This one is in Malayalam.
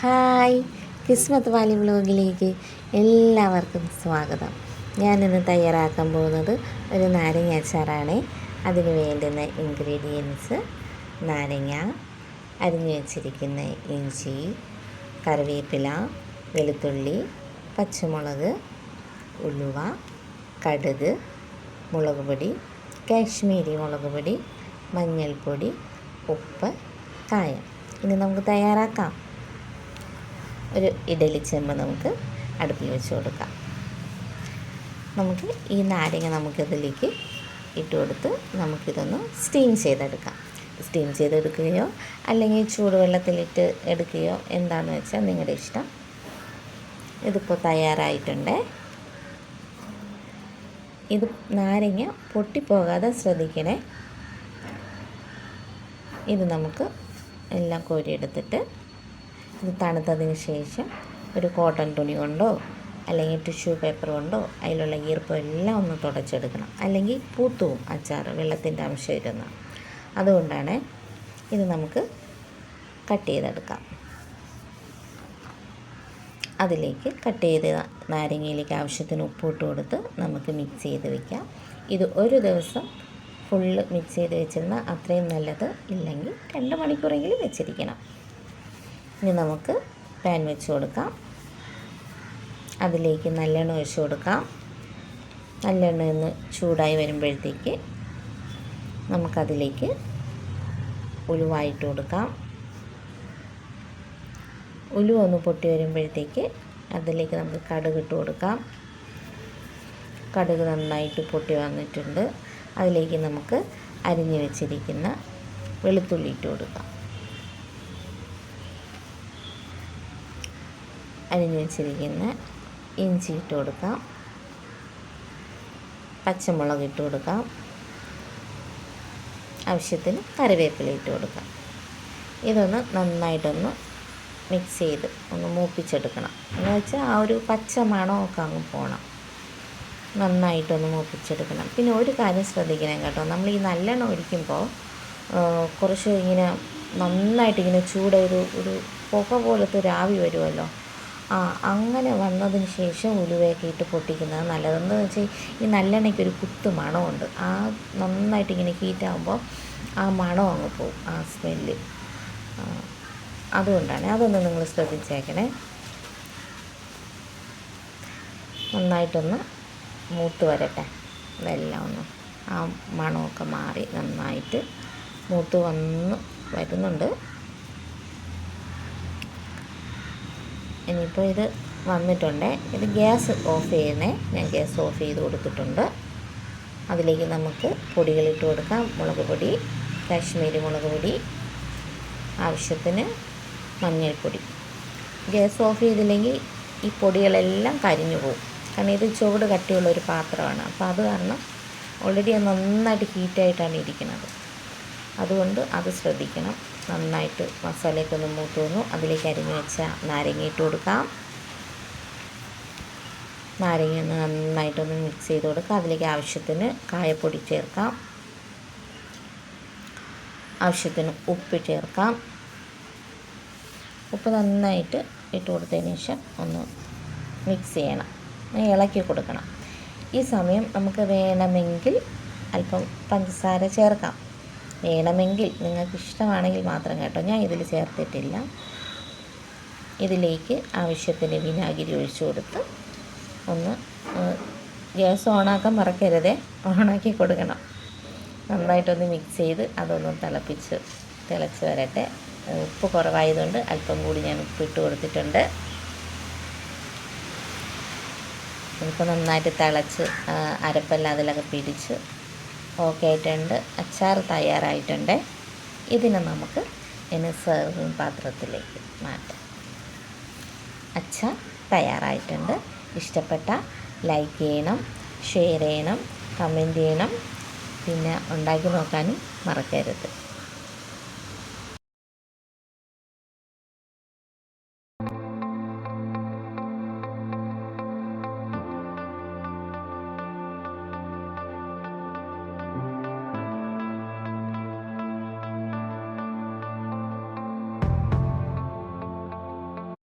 ഹായ്, കിസ്മത്ത് വാലി വ്ലോഗിലേക്ക് എല്ലാവർക്കും സ്വാഗതം. ഞാനിന്ന് തയ്യാറാക്കാൻ പോകുന്നത് ഒരു നാരങ്ങ അച്ചാറാണ്. അതിന് വേണ്ടുന്ന ഇൻഗ്രീഡിയൻസ്: നാരങ്ങ, അരിഞ്ഞു വെച്ചിരിക്കുന്ന ഇഞ്ചി, കറിവേപ്പില, വെളുത്തുള്ളി, പച്ചമുളക്, ഉലുവ, കടുക്, മുളക് പൊടി, കാശ്മീരി മുളക് പൊടി, മഞ്ഞൾപ്പൊടി, ഉപ്പ്, കായം. ഇനി നമുക്ക് തയ്യാറാക്കാം. ഒരു ഇഡലി ചെമ്പ് നമുക്ക് അടുപ്പിൽ വെച്ച് കൊടുക്കാം. നമുക്ക് ഈ നാരങ്ങ നമുക്കിതിലേക്ക് ഇട്ട് കൊടുത്ത് നമുക്കിതൊന്ന് സ്റ്റീം ചെയ്തെടുക്കാം. സ്റ്റീം ചെയ്തെടുക്കുകയോ അല്ലെങ്കിൽ ചൂടുവെള്ളത്തിലിട്ട് എടുക്കുകയോ എന്താണെന്ന് വെച്ചാൽ നിങ്ങളുടെ ഇഷ്ടം. ഇതിപ്പോൾ തയ്യാറായിട്ടുണ്ട്. ഇത് നാരങ്ങ പൊട്ടിപ്പോകാതെ ശ്രദ്ധിക്കണേ. ഇത് നമുക്ക് എല്ലാം കോരിയെടുത്തിട്ട് ഇത് തണുത്തതിന് ശേഷം ഒരു കോട്ടൺ തുണി കൊണ്ടോ അല്ലെങ്കിൽ ടിഷ്യൂ പേപ്പർ കൊണ്ടോ അതിലുള്ള ഈർപ്പം എല്ലാം ഒന്ന് തുടച്ചെടുക്കണം. അല്ലെങ്കിൽ പൂത്തുവും അച്ചാർ, വെള്ളത്തിൻ്റെ അംശം ഇരുന്ന. അതുകൊണ്ടാണ് ഇത് നമുക്ക് കട്ട് ചെയ്തെടുക്കാം. അതിലേക്ക് കട്ട് ചെയ്ത നാരങ്ങയിലേക്ക് ആവശ്യത്തിന് ഉപ്പിട്ട് കൊടുത്ത് നമുക്ക് മിക്സ് ചെയ്ത് വയ്ക്കാം. ഇത് ഒരു ദിവസം ഫുള്ള് മിക്സ് ചെയ്ത് വെച്ചിരുന്നാൽ അത്രയും നല്ലത്. ഇല്ലെങ്കിൽ 2 മണിക്കൂറെങ്കിലും വെച്ചിരിക്കണം. ഇനി നമുക്ക് പാൻ വെച്ച് കൊടുക്കാം. അതിലേക്ക് നല്ലെണ്ണ ഒഴിച്ച് കൊടുക്കാം. നല്ലെണ്ണ ഒന്ന് ചൂടായി വരുമ്പോഴത്തേക്ക് നമുക്കതിലേക്ക് ഉലുവ ഇട്ട് കൊടുക്കാം. ഉലുവ ഒന്ന് പൊട്ടി വരുമ്പോഴത്തേക്ക് അതിലേക്ക് നമുക്ക് കടുക് ഇട്ട് കൊടുക്കാം. കടുക് നന്നായിട്ട് പൊട്ടി വന്നിട്ടുണ്ട്. അതിലേക്ക് നമുക്ക് അരിഞ്ഞു വെച്ചിരിക്കുന്ന വെളുത്തുള്ളി ഇട്ട് കൊടുക്കാം. അരിഞ്ഞു വെച്ചിരിക്കുന്ന ഇഞ്ചി ഇട്ട് കൊടുക്കാം. പച്ചമുളക് ഇട്ട് കൊടുക്കാം. ആവശ്യത്തിന് കറിവേപ്പില ഇട്ട് കൊടുക്കാം. ഇതൊന്ന് നന്നായിട്ടൊന്ന് മിക്സ് ചെയ്ത് ഒന്ന് മൂപ്പിച്ചെടുക്കണം. എന്ന് വെച്ചാൽ ആ ഒരു പച്ച മണമൊക്കെ അങ്ങ് പോകണം. നന്നായിട്ടൊന്ന് മൂപ്പിച്ചെടുക്കണം. പിന്നെ ഒരു കാര്യം ശ്രദ്ധിക്കണം കേട്ടോ, നമ്മൾ ഈ നല്ലെണ്ണ ഒഴിക്കുമ്പോൾ കുറച്ച് ഇങ്ങനെ നന്നായിട്ടിങ്ങനെ ഒരു പുക പോലത്തെ ഒരു ആവി വരുമല്ലോ. അങ്ങനെ വന്നതിന് ശേഷം ഉലുവയൊക്കെ ഇട്ട് പൊട്ടിക്കുന്നത് നല്ലതെന്ന് വെച്ചാൽ ഈ നല്ലെണ്ണയ്ക്കൊരു കുത്ത് മണമുണ്ട്. നന്നായിട്ട് ഇങ്ങനെ ഹീറ്റാകുമ്പോൾ ആ മണം അങ്ങ് പോകും, ആ സ്മെല്ല്. അതുകൊണ്ടാണ്. അതൊന്ന് നിങ്ങൾ ശ്രദ്ധിച്ചേക്കണേ. നന്നായിട്ടൊന്ന് മൂത്ത് വരട്ടെ. ഇതെല്ലാം ഒന്ന് ആ മണമൊക്കെ മാറി നന്നായിട്ട് മൂത്ത് വരുന്നുണ്ട്. ഇനിയിപ്പോൾ ഇത് വന്നിട്ടുണ്ട്. ഇത് ഗ്യാസ് ഓഫ് ചെയ്യണേ. ഞാൻ ഗ്യാസ് ഓഫ് ചെയ്ത് കൊടുത്തിട്ടുണ്ട്. അതിലേക്ക് നമുക്ക് പൊടികളിട്ട് കൊടുക്കാം. മുളക് പൊടി, കാശ്മീരി മുളക് പൊടി, ആവശ്യത്തിന് മഞ്ഞൾപ്പൊടി. ഗ്യാസ് ഓഫ് ചെയ്തില്ലെങ്കിൽ ഈ പൊടികളെല്ലാം കരിഞ്ഞു പോകും. കാരണം ഇത് ചുവട് കട്ടിയുള്ളൊരു പാത്രമാണ്. അപ്പോൾ അത് കാരണം ഓൾറെഡി നന്നായിട്ട് ഹീറ്റായിട്ടാണ് ഇരിക്കുന്നത്. അതുകൊണ്ട് അത് ശ്രദ്ധിക്കണം. നന്നായിട്ട് മസാലയൊക്കെ ഒന്ന് മൂത്ത് വന്നു. അതിലേക്ക് അരിഞ്ഞു വെച്ച നാരങ്ങ ഇട്ട് കൊടുക്കാം. നാരങ്ങ ഒന്ന് നന്നായിട്ടൊന്ന് മിക്സ് ചെയ്ത് കൊടുക്കാം. അതിലേക്ക് ആവശ്യത്തിന് കായപ്പൊടി ചേർക്കാം. ആവശ്യത്തിന് ഉപ്പ് ചേർക്കാം. ഉപ്പ് നന്നായിട്ട് ഇട്ട് കൊടുത്തതിന് ശേഷം ഒന്ന് മിക്സ് ചെയ്യണം, ഇളക്കി കൊടുക്കണം. ഈ സമയം നമുക്ക് വേണമെങ്കിൽ അല്പം പഞ്ചസാര ചേർക്കാം. വേണമെങ്കിൽ, നിങ്ങൾക്ക് ഇഷ്ടമാണെങ്കിൽ മാത്രം കേട്ടോ. ഞാൻ ഇതിൽ ചേർത്തിട്ടില്ല. ഇതിലേക്ക് ആവശ്യത്തിന് വിനാഗിരി ഒഴിച്ചു കൊടുത്ത് ഒന്ന് ഗ്യാസ് ഓണാക്കാൻ മറക്കരുതേ. ഓണാക്കി കൊടുക്കണം. നന്നായിട്ടൊന്ന് മിക്സ് ചെയ്ത് അതൊന്ന് തിളച്ച് വരട്ടെ. ഉപ്പ് കുറവായതുകൊണ്ട് അല്പം കൂടി ഞാൻ ഉപ്പിട്ട് കൊടുത്തിട്ടുണ്ട്. ഇപ്പോൾ നന്നായിട്ട് തിളച്ച് അരപ്പെല്ലാം അതിലൊക്കെ പിടിച്ച് ഓക്കെ ആയിട്ടുണ്ട്. അച്ചാർ തയ്യാറായിട്ടുണ്ട്. ഇതിനെ നമുക്ക് ഇനി സെർവിങ് പാത്രത്തിലേക്ക് മാറ്റാം. അച്ചാർ തയ്യാറായിട്ടുണ്ട്. ഇഷ്ടപ്പെട്ട ലൈക്ക് ചെയ്യണം, ഷെയർ ചെയ്യണം, കമൻറ്റ് ചെയ്യണം. പിന്നെ ഉണ്ടാക്കി നോക്കാനും മറക്കരുത്.